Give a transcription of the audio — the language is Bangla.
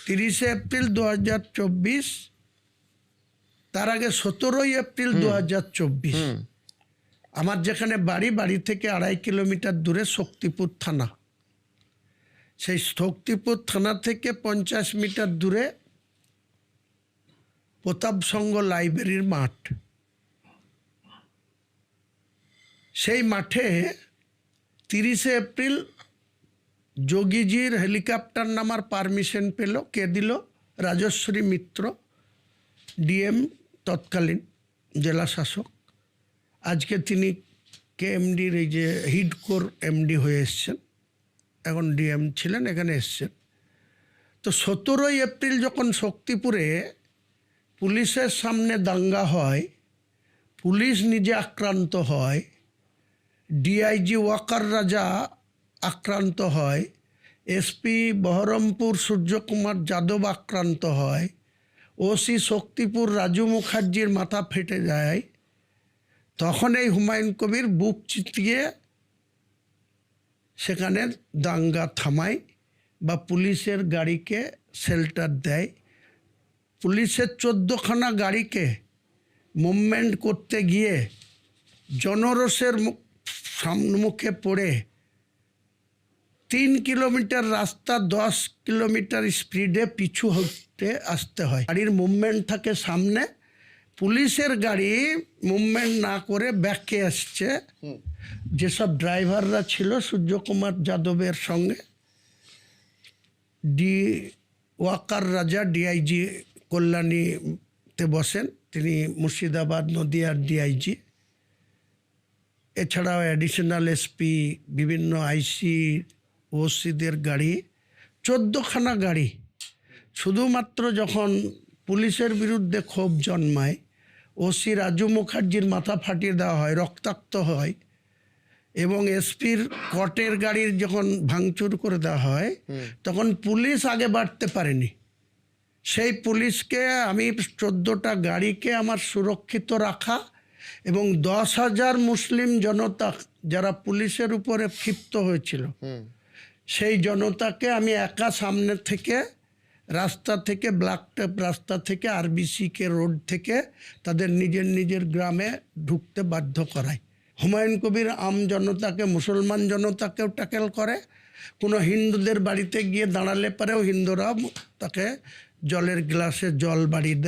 30 এপ্রিল 2024, তার আগে 17 এপ্রিল 2024 আমার যেখানে বাড়ি থেকে 2.5 কিলোমিটার দূরে শক্তিপুর থানা, সেই শক্তিপুর থানা থেকে 50 মিটার দূরে প্রতাপ সংঘ লাইব্রেরির মাঠ, সেই মাঠে 30 এপ্রিল যোগীজির হেলিকপ্টার নামার পারমিশন পেল। কে দিল? রাজশ্রী মিত্র, ডিএম তৎকালীন জেলা শাসক। আজকে তিনি কেএমডির এই যে হিডকোর এমডি হয়ে এসছেন, এখন ডিএম ছিলেন, এখানে এসছেন। তো 17 এপ্রিল যখন শক্তিপুরে পুলিশের সামনে দাঙ্গা হয়, পুলিশ নিজে আক্রান্ত হয়, ডিআইজি ওয়াকার রাজা আক্রান্ত হয়, এসপি বহরমপুর সূর্যকুমার যাদব আক্রান্ত হয়, ওসি শক্তিপুর রাজু মুখার্জির মাথা ফেটে যায়, তখন এই হুমায়ুন কবির বুক চিতিয়ে সেখানে দাঙ্গা থামায় বা পুলিশের গাড়িকে শেল্টার দেয়। পুলিশের 14খানা গাড়িকে মুভমেন্ট করতে গিয়ে জনরোষের সম্মুখে পড়ে 3 কিলোমিটার রাস্তা 10 কিলোমিটার স্পিডে পিছু হতে আসতে হয়। গাড়ির মুভমেন্ট থাকে সামনে, পুলিশের গাড়ি মুভমেন্ট না করে ব্যাকে আসছে। যেসব ড্রাইভাররা ছিল সূর্যকুমার যাদবের সঙ্গে, ওয়াকার রাজা ডিআইজি কল্যাণীতে বসেন, তিনি মুর্শিদাবাদ নদিয়ার ডিআইজি। এছাড়াও অ্যাডিশনাল এসপি, বিভিন্ন আইসি, ওসিদের গাড়ি, 14খানা গাড়ি। শুধুমাত্র যখন পুলিশের বিরুদ্ধে ক্ষোভ জন্মায়, ওসি রাজু মুখার্জির মাথা ফাটিয়ে দেওয়া হয়, রক্তাক্ত হয়, এবং এসপির কটের গাড়ির যখন ভাঙচুর করে দেওয়া হয়, তখন পুলিশ আগে বাড়তে পারেনি। সেই পুলিশকে আমি 14টা গাড়িকে আমার সুরক্ষিত রাখা এবং 10,000 মুসলিম জনতা যারা পুলিশের উপরে ক্ষিপ্ত হয়েছিল, সেই জনতাকে আমি একা সামনে থেকে, রাস্তা থেকে, ব্ল্যাক টেপ রাস্তা থেকে, আরবিসিকে রোড থেকে তাদের নিজের গ্রামে ঢুকতে বাধ্য করাই। হুমায়ুন কবির আম জনতাকে, মুসলমান জনতাকেও ট্যাকেল করে। কোনো হিন্দুদের বাড়িতে গিয়ে দাঁড়ালে পরেও হিন্দুরাও তাকে জলের গ্লাসে জল বাড়িয়ে দেয়।